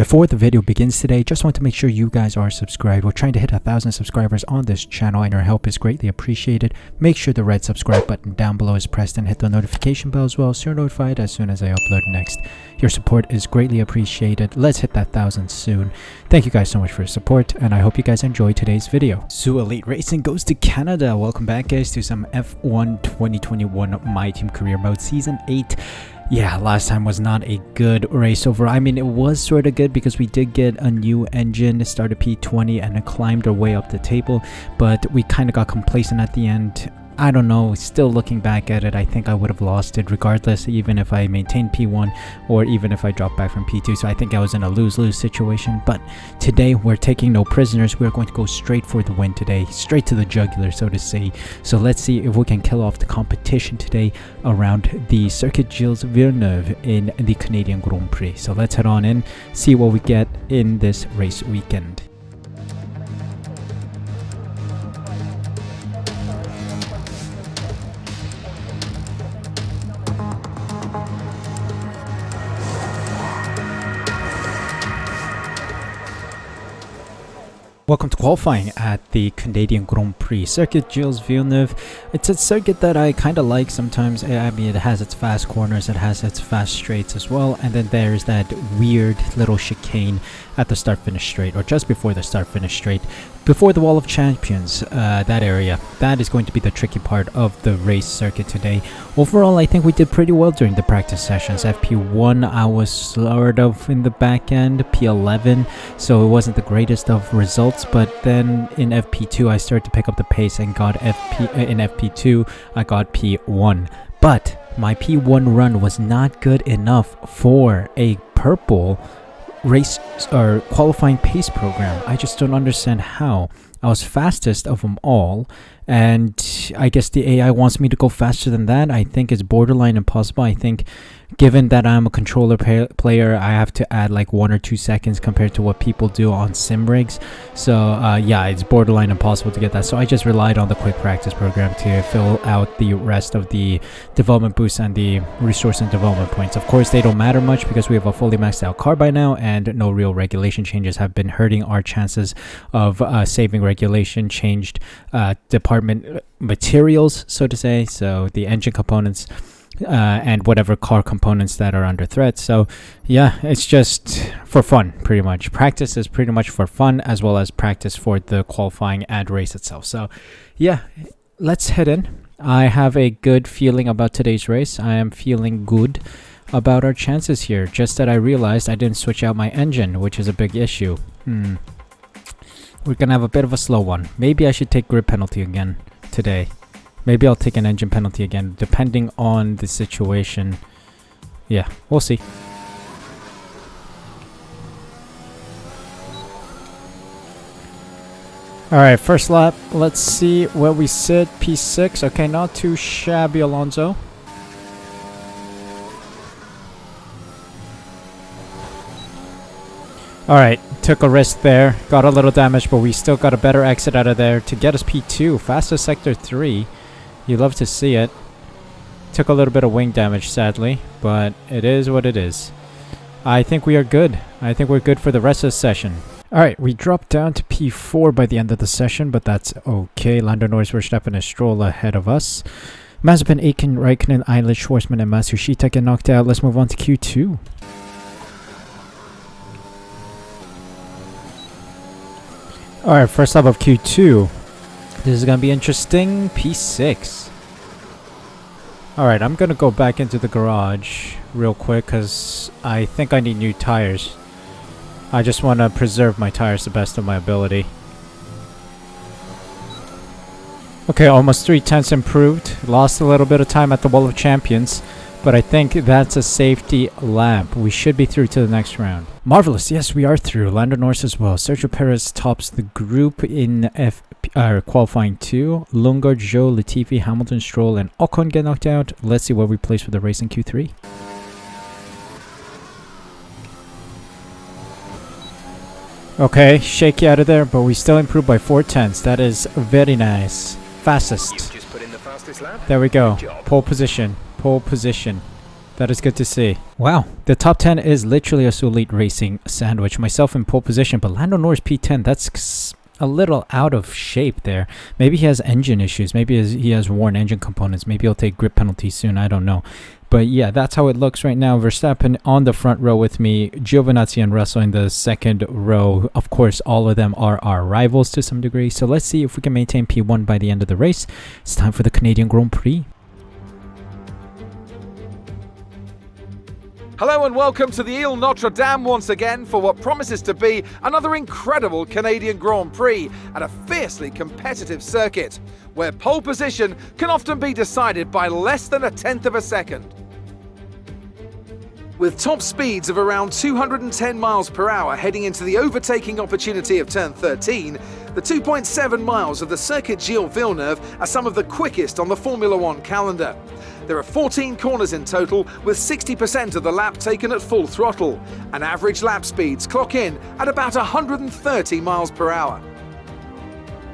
Before the video begins today, just want to make sure you guys are subscribed. We're trying to hit 1,000 subscribers on this channel and your help is greatly appreciated. Make sure the red subscribe button down below is pressed and hit the notification bell as well so you're notified as soon as I upload next. Your support is greatly appreciated. Let's hit that 1,000 soon. Thank you guys so much for your support and I hope you guys enjoy today's video. Suh Elite Racing goes to Canada. Welcome back guys to some F1 2021 My Team Career Mode Season 8. Yeah, last time was not a good race overall. I mean, it was sort of good because we did get a new engine, started P20 and it climbed our way up the table, but we kind of got complacent at the end. I don't know, still looking back at it, I think I would have lost it regardless, even if I maintained P1 or even if I dropped back from P2. So I think I was in a lose-lose situation. But today we're taking no prisoners. We're going to go straight for the win today, straight to the jugular, so to say. So let's see if we can kill off the competition today around the Circuit Gilles Villeneuve in the Canadian Grand Prix. So let's head on in, see what we get in this race weekend. Welcome to qualifying at the Canadian Grand Prix. Circuit Gilles Villeneuve. It's a circuit that I kind of like sometimes. I mean, it has its fast corners, it has its fast straights as well. And then there's that weird little chicane at the start-finish straight, or just before the start-finish straight, before the Wall of Champions, that area. That is going to be the tricky part of the race circuit today. Overall, I think we did pretty well during the practice sessions. FP1, I was sort of in the back end, P11, so it wasn't the greatest of results. But then in FP2 I started to pick up the pace and got in FP2 I got P1. But my P1 run was not good enough for a purple race or qualifying pace program. I just don't understand how. I was fastest of them all, and I guess the AI wants me to go faster than that. I think it's borderline impossible. I think given that I'm a controller player, I have to add like 1 or 2 seconds compared to what people do on sim rigs. So yeah, it's borderline impossible to get that. So I just relied on the quick practice program to fill out the rest of the development boosts and the resource and development points. Of course, they don't matter much because we have a fully maxed out car by now, and no real regulation changes have been hurting our chances of saving regulation changed department materials, so to say. So the engine components and whatever car components that are under threat. So yeah, it's just for fun, pretty much. Practice is pretty much for fun, as well as practice for the qualifying and race itself. So yeah, let's head in. I have a good feeling about today's race. I am feeling good about our chances here. Just that I realized I didn't switch out my engine, which is a big issue. We're gonna have a bit of a slow one. Maybe I should take grip penalty again today. Maybe I'll take an engine penalty again, depending on the situation. Yeah, we'll see. Alright, first lap. Let's see where we sit. P6. Okay, not too shabby, Alonso. Alright, took a risk there. Got a little damage, but we still got a better exit out of there to get us P2. Fastest sector 3. You love to see it. Took a little bit of wing damage, sadly, but it is what it is. I think we are good. I think we're good for the rest of the session. Alright, we dropped down to P4 by the end of the session, but that's okay. Lando Norris, Verstappen, and Stroll ahead of us. Mazepin, Aitken, Raikkonen, Eilish, Schwarzman, and Matsushita get knocked out. Let's move on to Q2. Alright, first lap of Q2. This is going to be interesting. P6. Alright, I'm going to go back into the garage real quick because I think I need new tires. I just want to preserve my tires to the best of my ability. Okay, almost 3/10 improved. Lost a little bit of time at the Wall of Champions, but I think that's a safety lap. We should be through to the next round. Marvelous. Yes, we are through. Lando Norris as well. Sergio Perez tops the group in qualifying 2. Lundgaard, Zhou, Latifi, Hamilton, Stroll, and Ocon get knocked out. Let's see where we place for the race in Q3. Okay, shaky out of there, but we still improved by 4/10. That is very nice. Fastest. There we go. Pole position. Pole position. That is good to see. Wow, the top 10 is literally a Suh Elite Racing sandwich. Myself in pole position, but Lando Norris P10, that's a little out of shape there. Maybe he has engine issues. Maybe he has worn engine components. Maybe he'll take grip penalties soon. I don't know. But yeah, that's how it looks right now. Verstappen on the front row with me. Giovinazzi and Russell in the second row. Of course, all of them are our rivals to some degree. So let's see if we can maintain P1 by the end of the race. It's time for the Canadian Grand Prix. Hello and welcome to the Ile Notre Dame once again for what promises to be another incredible Canadian Grand Prix at a fiercely competitive circuit, where pole position can often be decided by less than a tenth of a second. With top speeds of around 210 miles per hour heading into the overtaking opportunity of turn 13, the 2.7 miles of the Circuit Gilles Villeneuve are some of the quickest on the Formula One calendar. There are 14 corners in total, with 60% of the lap taken at full throttle, and average lap speeds clock in at about 130 miles per hour.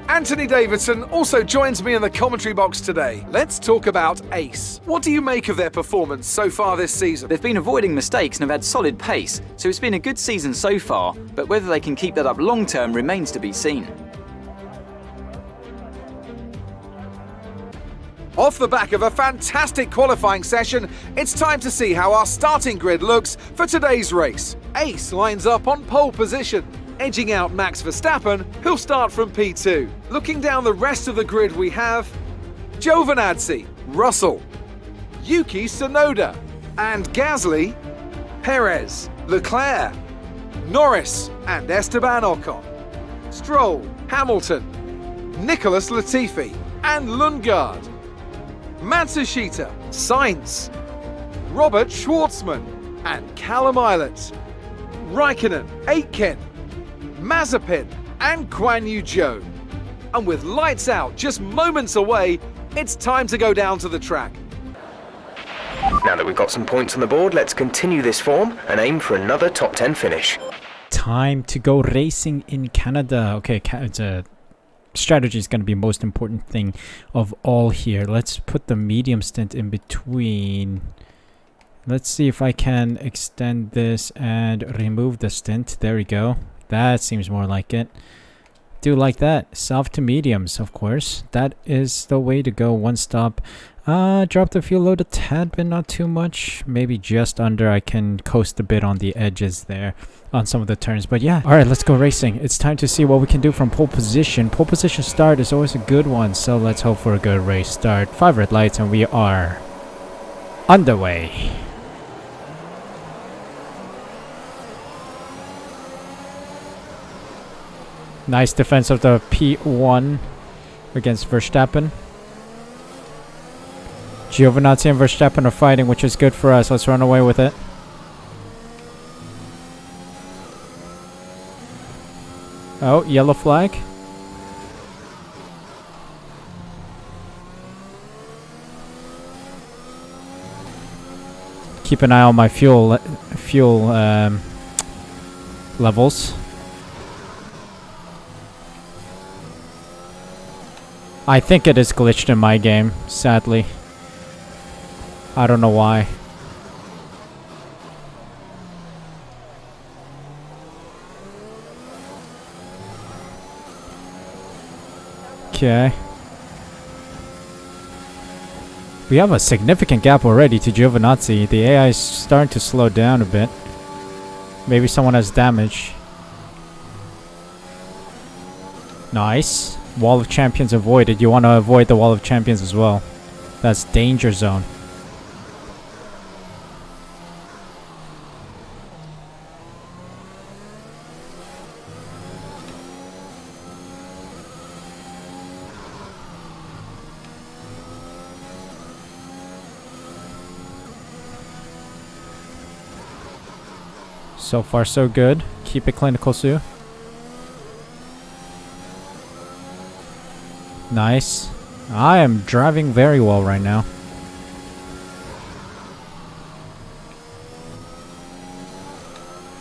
Anthony Davidson also joins me in the commentary box today. Let's talk about Ace. What do you make of their performance so far this season? They've been avoiding mistakes and have had solid pace, so it's been a good season so far, but whether they can keep that up long term remains to be seen. Off the back of a fantastic qualifying session, it's time to see how our starting grid looks for today's race. Ace lines up on pole position, edging out Max Verstappen, who'll start from P2. Looking down the rest of the grid, we have Giovinazzi, Russell, Yuki Tsunoda, and Gasly, Perez, Leclerc, Norris, and Esteban Ocon, Stroll, Hamilton, Nicholas Latifi, and Lundgaard, Matsushita, Sainz, Robert Schwartzman, and Callum Ilott, Raikkonen, Aitken, Mazepin, and Guan Yu Zhou. And with lights out just moments away, it's time to go down to the track. Now that we've got some points on the board, let's continue this form and aim for another top 10 finish. Time to go racing in Canada. Okay, strategy is going to be the most important thing of all here. Let's put the medium stint in between. Let's see if I can extend this and remove the stint. There we go. That seems more like it. Do like that. Soft to mediums, of course. That is the way to go. One stop. Drop the fuel load a tad, but not too much. Maybe just under. I can coast a bit on the edges there on some of the turns. But yeah, all right, let's go racing. It's time to see what we can do from pole position. Pole position start is always a good one, so let's hope for a good race start. 5 red lights and we are underway. Nice defense of the P1 against Verstappen. Giovinazzi and Verstappen are fighting, which is good for us. Let's run away with it. Oh, yellow flag. Keep an eye on my fuel levels. I think it is glitched in my game, sadly. I don't know why. Okay. We have a significant gap already to Giovinazzi. The AI is starting to slow down a bit. Maybe someone has damage. Nice. Wall of Champions avoided. You want to avoid the Wall of Champions as well. That's danger zone. So far, so good. Keep it clinical, Suh. Nice. I am driving very well right now.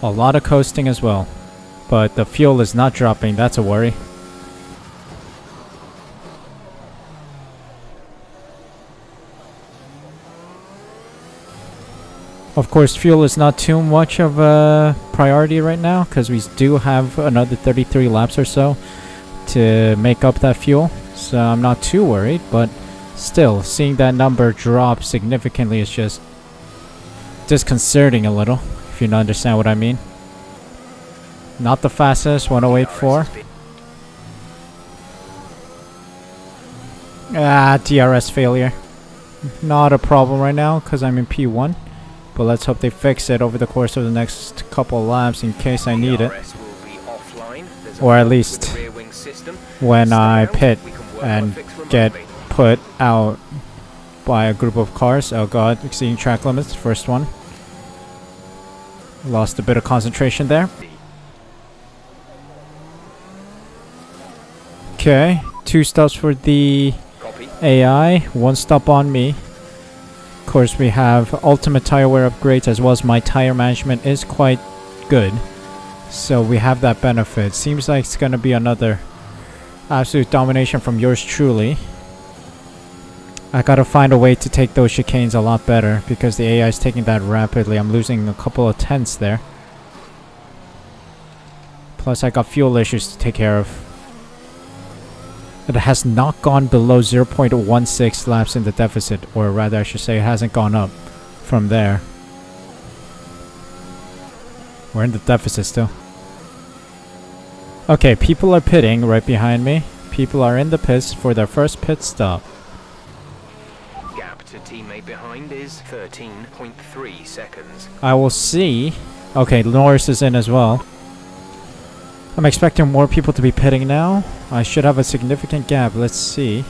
A lot of coasting as well. But the fuel is not dropping. That's a worry. Of course, fuel is not too much of a priority right now because we do have another 33 laps or so to make up that fuel. So I'm not too worried, but still, seeing that number drop significantly is just disconcerting a little, if you understand what I mean. Not the fastest, 108.4. DRS failure. Not a problem right now because I'm in P1. But let's hope they fix it over the course of the next couple of laps in case I need it. Or at least when I pit and get put out by a group of cars. Oh god, exceeding track limits, first one. Lost a bit of concentration there. Okay, 2 stops for the AI, 1 stop on me. Of course, we have ultimate tire wear upgrades as well as my tire management is quite good. So we have that benefit. Seems like it's going to be another absolute domination from yours truly. I gotta find a way to take those chicanes a lot better because the AI is taking that rapidly. I'm losing a couple of tenths there. Plus I got fuel issues to take care of. It has not gone below 0.16 laps in the deficit, or rather I should say it hasn't gone up from there. We're in the deficit still. Okay, people are pitting right behind me. People are in the pits for their first pit stop. Gap to teammate behind is 13.3 seconds. I will see. Okay, Norris is in as well. I'm expecting more people to be pitting now. I should have a significant gap. Let's see.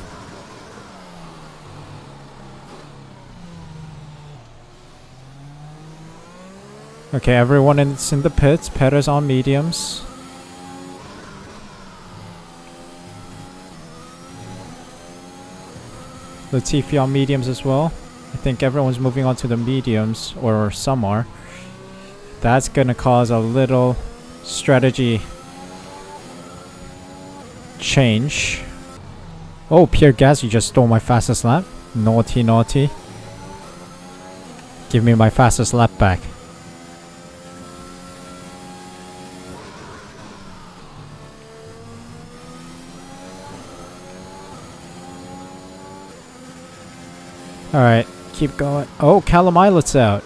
Okay, everyone is in the pits. Perez on mediums. Latifi on mediums as well. I think everyone's moving on to the mediums, or some are. That's gonna cause a little strategy change. Oh, Pierre Gasly just stole my fastest lap. Naughty, naughty. Give me my fastest lap back. Alright, keep going. Oh, Callum Islet's out.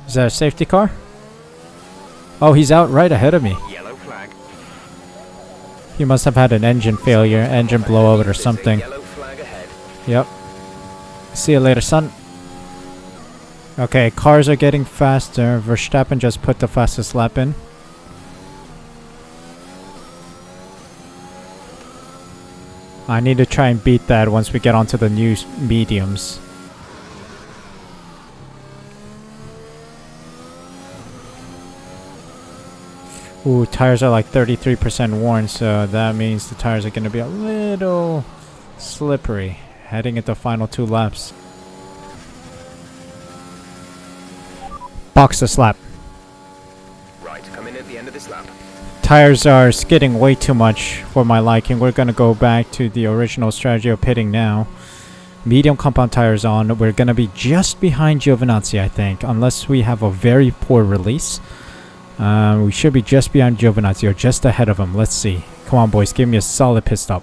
Is that a safety car? Oh, he's out right ahead of me. Yellow flag. He must have had an engine failure, engine blowout or something. Yellow flag ahead. Yep. See you later, son. Okay, cars are getting faster. Verstappen just put the fastest lap in. I need to try and beat that once we get onto the new mediums. Ooh, tires are like 33% worn, so that means the tires are going to be a little slippery heading into the final 2 laps. Box this lap. Right, come in at the end of this lap. Tires are skidding way too much for my liking. We're going to go back to the original strategy of pitting now. Medium compound tires on. We're going to be just behind Giovinazzi, I think, unless we have a very poor release. We should be just behind Giovinazzi or just ahead of him. Let's see. Come on, boys. Give me a solid pit stop.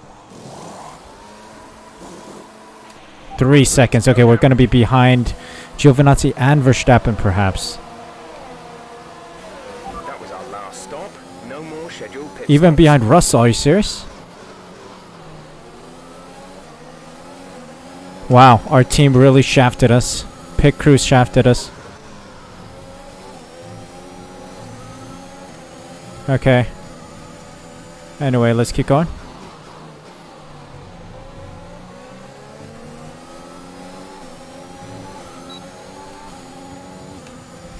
3 seconds. Okay, we're going to be behind Giovinazzi and Verstappen, perhaps. That was our last stop. No more scheduled pit Even stops. behind Russell. Are you serious? Wow, our team really shafted us. Pit crew shafted us. Okay. Anyway, let's keep going.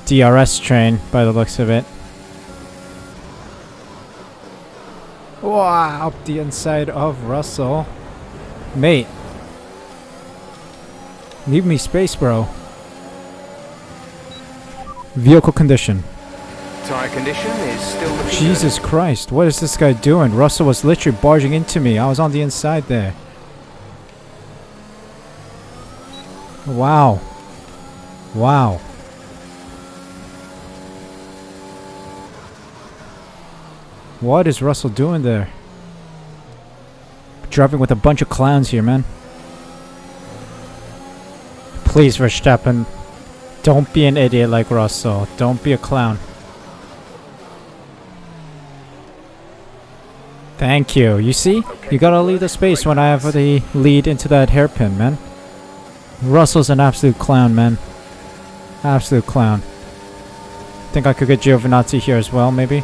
DRS train, by the looks of it. Wow, up the inside of Russell. Mate. Leave me space, bro. Vehicle condition. Tire condition is still looking Jesus Christ, what is this guy doing? Russell was literally barging into me. I was on the inside there. Wow. Wow. What is Russell doing there? Driving with a bunch of clowns here, man. Please, Verstappen, don't be an idiot like Russell. Don't be a clown. Thank you. You see? You gotta leave the space when I have the lead into that hairpin, man. Russell's an absolute clown, man. Absolute clown. Think I could get Giovinazzi here as well, maybe?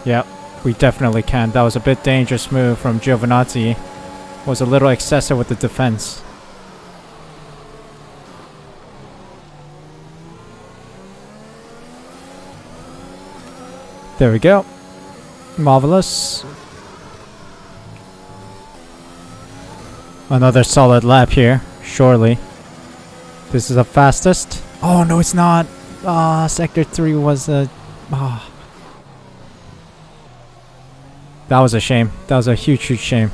Yep, we definitely can. That was a bit dangerous move from Giovinazzi. Was a little excessive with the defense. There we go. Marvelous. Another solid lap here, surely. This is the fastest. Oh, no, it's not. Sector 3 was a... That was a shame. That was a huge, huge shame.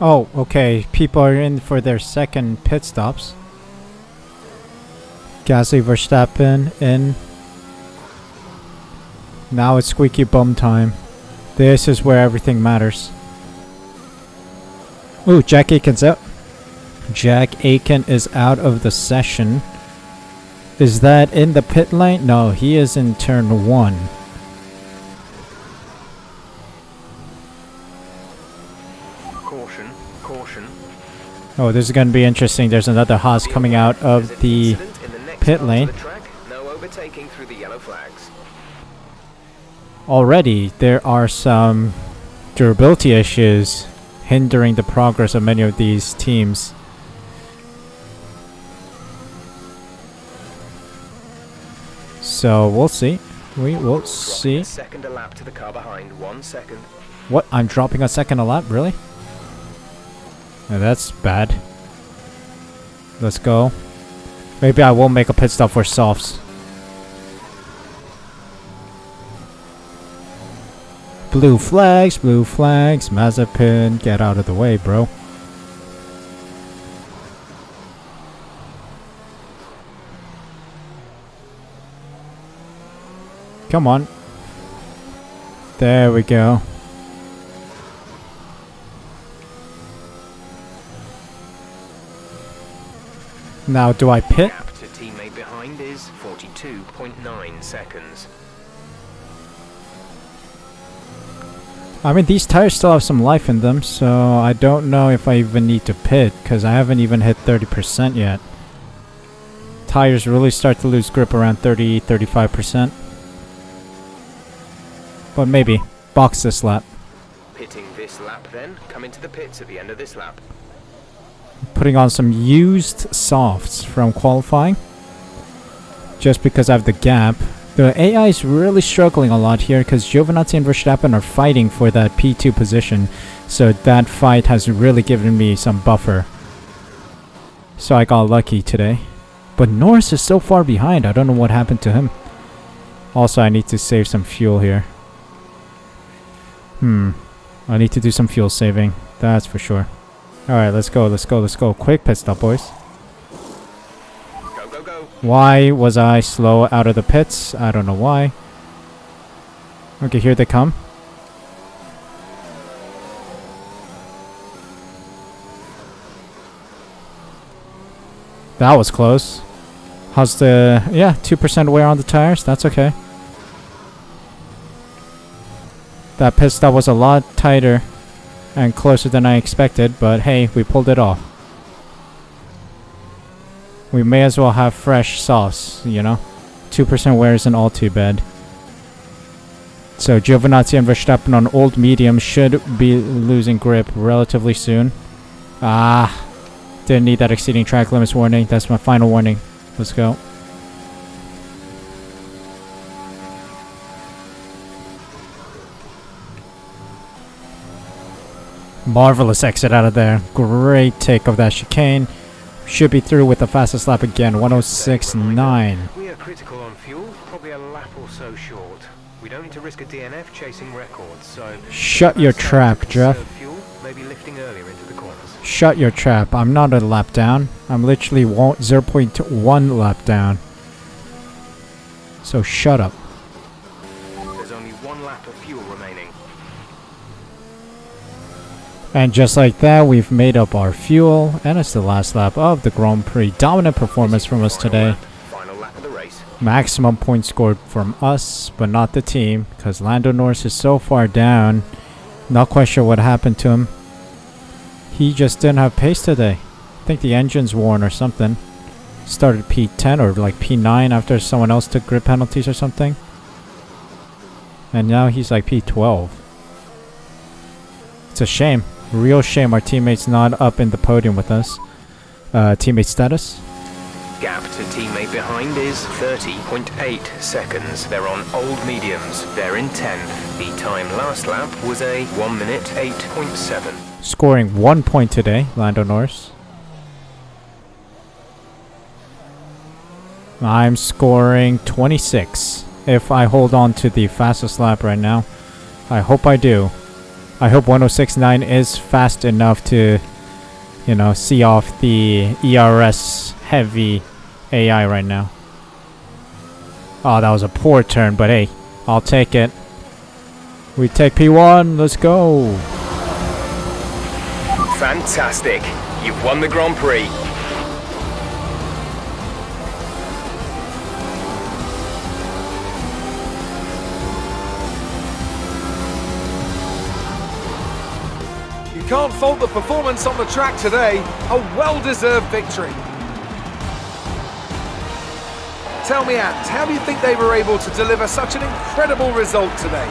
Oh, okay. People are in for their second pit stops. Gasly, Verstappen in. Now it's squeaky bum time. This is where everything matters. Ooh, Jack Aiken's out. Jack Aiken is out of the session. Is that in the pit lane? No, he is in turn 1. Caution, caution. Oh, this is going to be interesting. There's another Haas coming out of the pit lane. No overtaking through the yellow flags. Already, there are some durability issues hindering the progress of many of these teams. So we'll see. We will see. A second a lap to the car behind. 1 second. What? I'm dropping a second a lap? Really? Yeah, that's bad. Let's go. Maybe I will make a pit stop for softs. Blue flags, blue flags. Mazepin, get out of the way, bro. Come on. There we go. Now, do I pit? Gap to teammate behind is 42.9 seconds. I mean, these tires still have some life in them, so I don't know if I even need to pit, because I haven't even hit 30% yet. Tires really start to lose grip around 30-35%. But maybe. Box this lap. Pitting this lap then. Come into the pits at the end of this lap. Putting on some used softs from qualifying. Just because I have the gap. The AI is really struggling a lot here because Giovinazzi and Verstappen are fighting for that P2 position. So that fight has really given me some buffer. So I got lucky today. But Norris is so far behind. I don't know what happened to him. Also, I need to save some fuel here. I need to do some fuel saving. That's for sure. Alright, let's go, let's go, let's go. Quick pit stop, boys. Go, go, go. Why was I slow out of the pits? I don't know why. Okay, here they come. That was close. How's the... Yeah, 2% wear on the tires. That's okay. That pit stop was a lot tighter and closer than I expected, but hey, we pulled it off. We may as well have fresh sauce, you know? 2% wear isn't all too bad. So Giovinazzi and Verstappen on old medium should be losing grip relatively soon. Didn't need that exceeding track limits warning. That's my final warning. Let's go. Marvelous exit out of there. Great take of that chicane. Should be through with the fastest lap again, 106.9. We are critical on fuel, probably a lap or so short. We don't need to risk a DNF chasing records, so... Shut your trap, Jeff. Fuel, maybe lifting earlier into the corners. Shut your trap. I'm not a lap down. I'm literally 0.1 lap down. So shut up. There's only 1 lap of fuel remaining. And just like that, we've made up our fuel, and it's the last lap of the Grand Prix. Dominant performance from us today. Final lap of the race. Maximum points scored from us, but not the team, because Lando Norris is so far down. Not quite sure what happened to him. He just didn't have pace today. I think the engine's worn or something. Started P10 or like P9 after someone else took grid penalties or something. And now he's like P12. It's a shame. Real shame our teammate's not up in the podium with us. Teammate status. Gap to teammate behind is 30.8 seconds. They're on old mediums. They're in 10th. The time last lap was a 1 minute 8.7. Scoring 1 point today, Lando Norris. I'm scoring 26. If I hold on to the fastest lap right now. I hope I do. I hope 106.9 is fast enough to, you know, see off the ERS heavy AI right now. Oh, that was a poor turn, but hey, I'll take it. We take P1, let's go. Fantastic. You've won the Grand Prix. Can't fault the performance on the track today. A well-deserved victory. Tell me, Ant, how do you think they were able to deliver such an incredible result today?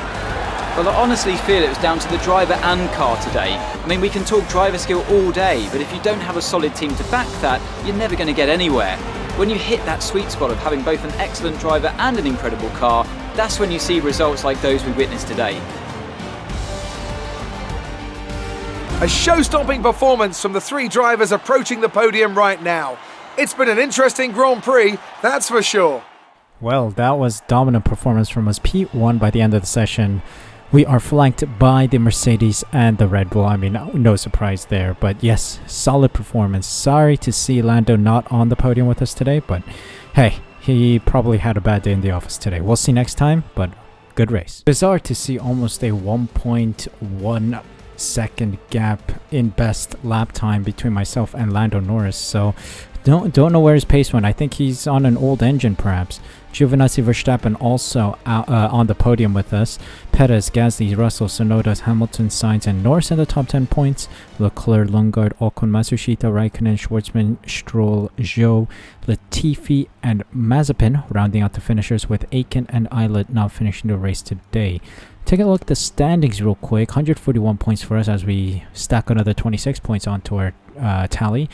Well, I honestly feel it was down to the driver and car today. I mean, we can talk driver skill all day, but if you don't have a solid team to back that, you're never going to get anywhere. When you hit that sweet spot of having both an excellent driver and an incredible car, that's when you see results like those we witnessed today. A show-stopping performance from the 3 drivers approaching the podium right now. It's been an interesting Grand Prix, that's for sure. Well, that was dominant performance from us. P1 by the end of the session. We are flanked by the Mercedes and the Red Bull. I mean, no surprise there. But yes, solid performance. Sorry to see Lando not on the podium with us today. But hey, he probably had a bad day in the office today. We'll see next time, but good race. Bizarre to see almost a 1.1 second gap in best lap time between myself and Lando Norris. So don't know where his pace went. I think he's on an old engine perhaps. Giovinazzi Verstappen also on the podium with us. Perez, Gasly, Russell, Tsunoda, Hamilton, Sainz, and Norris in the top 10 points. Leclerc, Lundgaard, Ocon, Matsushita, Raikkonen, Schwartzman, Stroll, Zhou, Latifi, and Mazepin rounding out the finishers, with Aiken and Islet not finishing the race today. Take a look at the standings real quick. 141 points for us as we stack another 26 points onto our tally.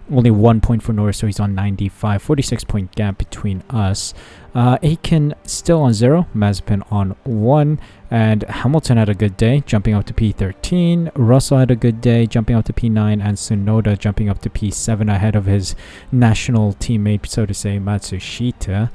Only 1 point for Norris, so he's on 95. 46 point gap between us. Aiken still on 0. Mazepin on 1. And Hamilton had a good day, jumping up to P13. Russell had a good day, jumping up to P9. And Tsunoda jumping up to P7 ahead of his national teammate, so to say, Matsushita.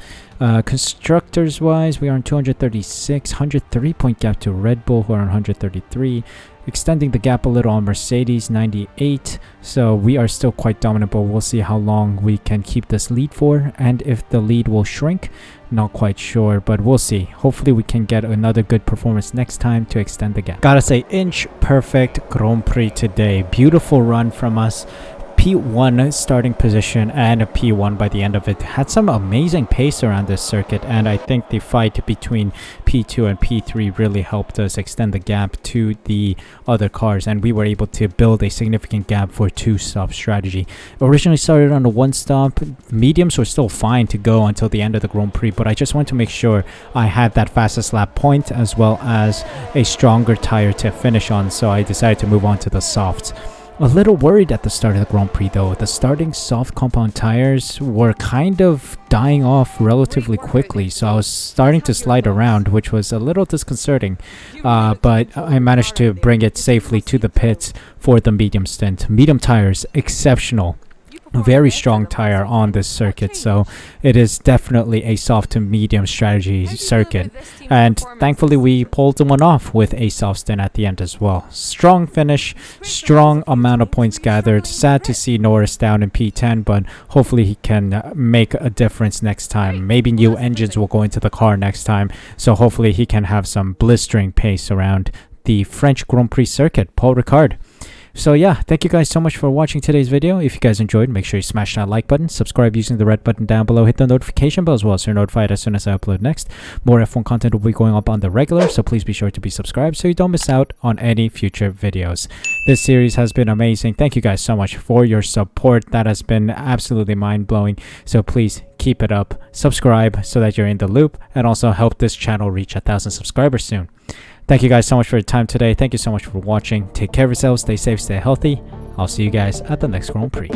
Constructors-wise, we are on 236. 103 point gap to Red Bull, who are on 133. Extending the gap a little on Mercedes, 98. So we are still quite dominant, but we'll see how long we can keep this lead for, and if the lead will shrink. Not quite sure, but we'll see. Hopefully we can get another good performance next time to extend the gap. Gotta say, inch perfect Grand Prix today. Beautiful run from us. P1 starting position and a P1 by the end of it. Had some amazing pace around this circuit, and I think the fight between P2 and P3 really helped us extend the gap to the other cars, and we were able to build a significant gap for 2-stop strategy. Originally started on a 1-stop. Mediums were still fine to go until the end of the Grand Prix, but I just wanted to make sure I had that fastest lap point as well as a stronger tire to finish on, so I decided to move on to the softs. A little worried at the start of the Grand Prix though. The starting soft compound tires were kind of dying off relatively quickly, so I was starting to slide around, which was a little disconcerting, but I managed to bring it safely to the pits for the medium stint. Medium tires, exceptional. a very strong tire on this circuit, so it is definitely a soft to medium strategy circuit, and thankfully we pulled one off with a soft stint at the end as well. Strong finish, strong amount of points gathered. Sad to see Norris down in P10, but hopefully he can make a difference next time. Maybe new engines will go into the car next time, so hopefully he can have some blistering pace around the French Grand Prix circuit. Paul Ricard. So yeah, thank you guys so much for watching today's video. If you guys enjoyed, make sure you smash that like button, subscribe using the red button down below, hit the notification bell as well so you're notified as soon as I upload next. More F1 content will be going up on the regular, so please be sure to be subscribed so you don't miss out on any future videos. This series has been amazing. Thank you guys so much for your support. That has been absolutely mind-blowing. So please keep it up, subscribe so that you're in the loop, and also help this channel reach 1,000 subscribers soon. Thank you guys so much for your time today. Thank you so much for watching. Take care of yourselves, stay safe, stay healthy. I'll see you guys at the next Grand Prix.